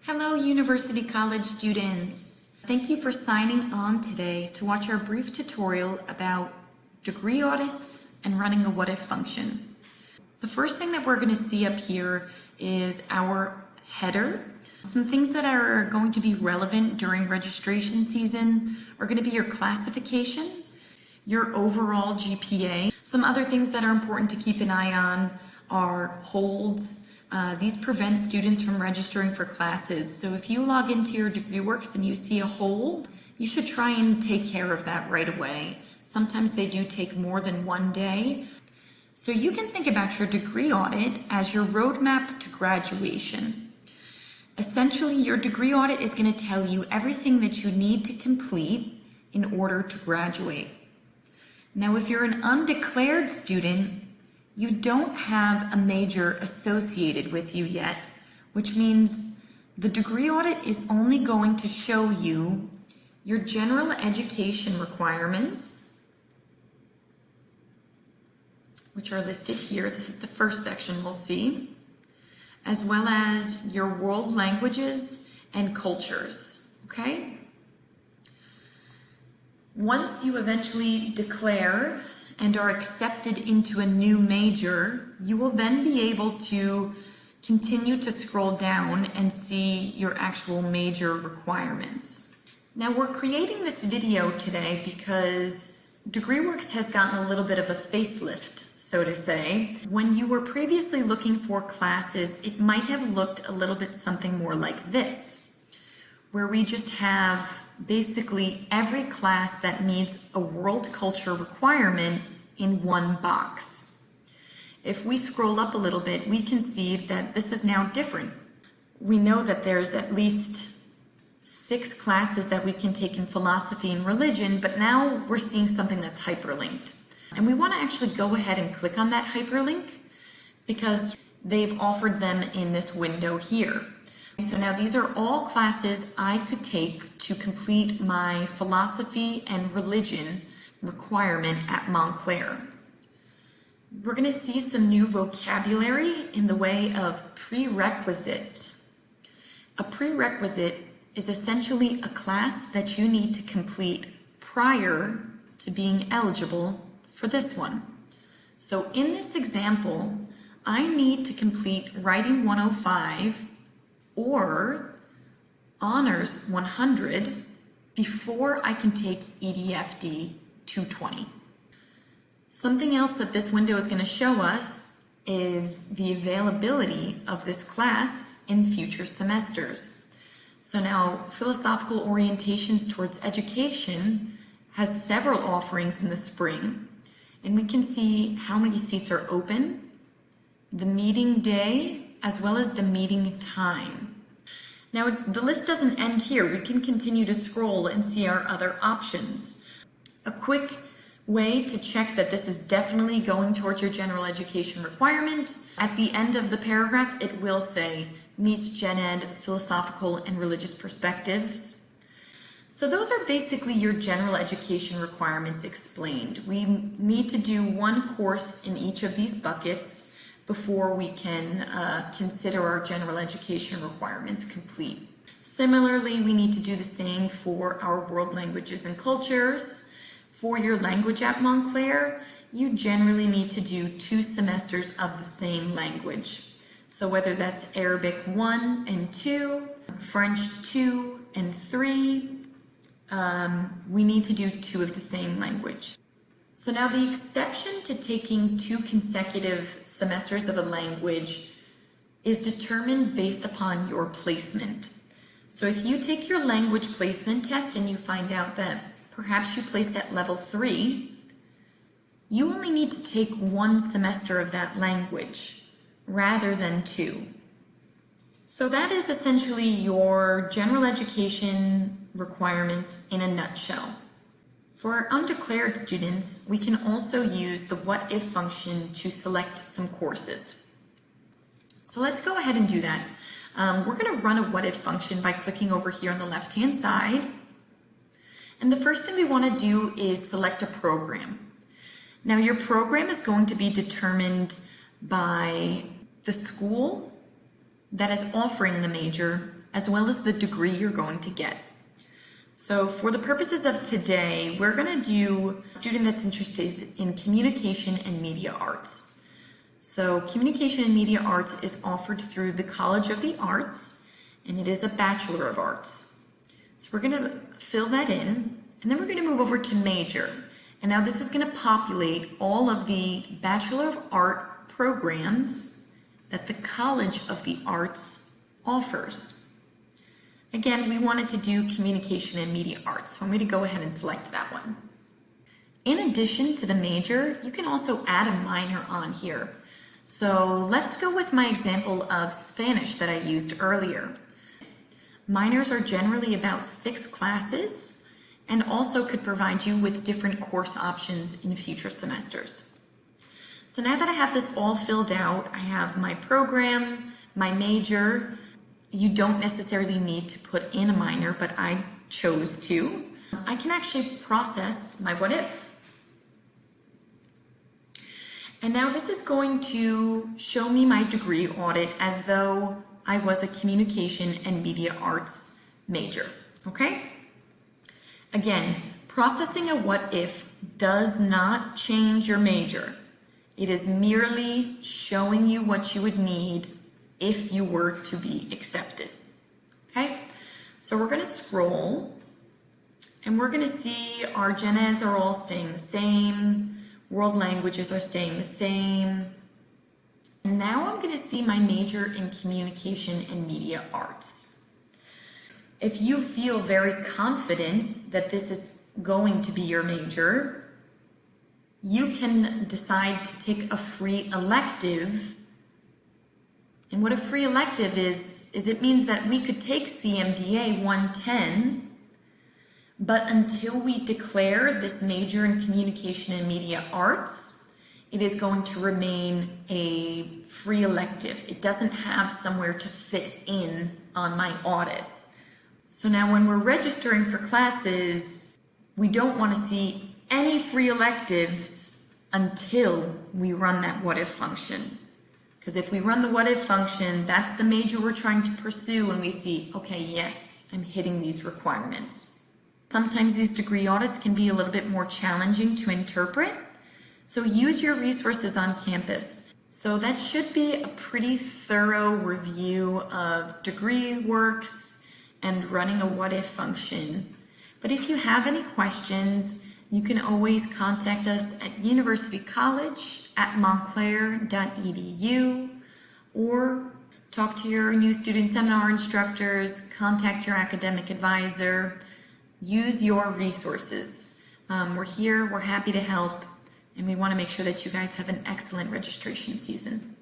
Hello, University College students. Thank you for signing on today to watch our brief tutorial about degree audits and running a what-if function. The first thing that we're going to see up here is our header. Some things that are going to be relevant during registration season are going to be your classification, your overall GPA. Some other things that are important to keep an eye on are holds. These prevent students from registering for classes. So if you log into your DegreeWorks and you see a hold, you should try and take care of that right away. Sometimes they do take more than one day. So you can think about your degree audit as your roadmap to graduation. Essentially, your degree audit is going to tell you everything that you need to complete in order to graduate. Now, if you're an undeclared student, you don't have a major associated with you yet, which means the degree audit is only going to show you your general education requirements, which are listed here. This is the first section we'll see, as well as your world languages and cultures, okay? Once you eventually declare and are accepted into a new major, you will then be able to continue to scroll down and see your actual major requirements. Now, we're creating this video today because DegreeWorks has gotten a little bit of a facelift, so to say. When you were previously looking for classes, it might have looked a little bit something more like this, where we just have basically every class that needs a world culture requirement in one box. If we scroll up a little bit, we can see that this is now different. We know that there's at least 6 classes that we can take in philosophy and religion, but now we're seeing something that's hyperlinked. And we want to actually go ahead and click on that hyperlink because they've offered them in this window here. So now these are all classes I could take to complete my philosophy and religion requirement at Montclair. We're going to see some new vocabulary in the way of prerequisite. A prerequisite is essentially a class that you need to complete prior to being eligible for this one. So in this example, I need to complete Writing 105 or Honors 100 before I can take EDFD 220. Something else that this window is going to show us is the availability of this class in future semesters. So now Philosophical Orientations Towards Education has several offerings in the spring, and we can see how many seats are open, the meeting day, as well as the meeting time. Now, the list doesn't end here. We can continue to scroll and see our other options. A quick way to check that this is definitely going towards your general education requirement, at the end of the paragraph, it will say, meets Gen Ed philosophical and religious perspectives. So those are basically your general education requirements explained. We need to do one course in each of these buckets before we can consider our general education requirements complete. Similarly, we need to do the same for our world languages and cultures. For your language at Montclair, you generally need to do 2 semesters of the same language. So whether that's Arabic 1 and 2, French 2 and 3, we need to do 2 of the same language. So now the exception to taking 2 consecutive semesters of a language is determined based upon your placement. So if you take your language placement test and you find out that perhaps you placed at level 3, you only need to take 1 semester of that language rather than 2. So that is essentially your general education requirements in a nutshell. For our undeclared students, we can also use the what if function to select some courses. So let's go ahead and do that. We're going to run a what if function by clicking over here on the left-hand side. And the first thing we want to do is select a program. Now your program is going to be determined by the school that is offering the major as well as the degree you're going to get. So for the purposes of today, we're going to do a student that's interested in communication and media arts. So communication and media arts is offered through the College of the Arts, and it is a Bachelor of Arts. So we're going to fill that in, and then we're going to move over to major. And now this is going to populate all of the Bachelor of Art programs that the College of the Arts offers. Again, we wanted to do communication and media arts, so I'm going to go ahead and select that one. In addition to the major, you can also add a minor on here. So let's go with my example of Spanish that I used earlier. Minors are generally about 6 classes and also could provide you with different course options in future semesters. So now that I have this all filled out, I have my program, my major. You don't necessarily need to put in a minor, but I chose to. I can actually process my what if. And now this is going to show me my degree audit as though I was a communication and media arts major, okay? Again, processing a what if does not change your major. It is merely showing you what you would need if you were to be accepted, okay? So we're gonna scroll and we're gonna see our gen eds are all staying the same, world languages are staying the same. And now I'm gonna see my major in communication and media arts. If you feel very confident that this is going to be your major, you can decide to take a free elective. And what a free elective is it means that we could take CMDA 110, but until we declare this major in communication and media arts, it is going to remain a free elective. It doesn't have somewhere to fit in on my audit. So now when we're registering for classes, we don't want to see any free electives until we run that what if function. Because if we run the what if function, that's the major we're trying to pursue, and we see, okay, yes, I'm hitting these requirements. Sometimes these degree audits can be a little bit more challenging to interpret, so use your resources on campus. So that should be a pretty thorough review of degree works and running a what if function. But if you have any questions, you can always contact us at University College at montclair.edu, or talk to your new student seminar instructors, contact your academic advisor, use your resources. We're here, we're happy to help, and we want to make sure that you guys have an excellent registration season.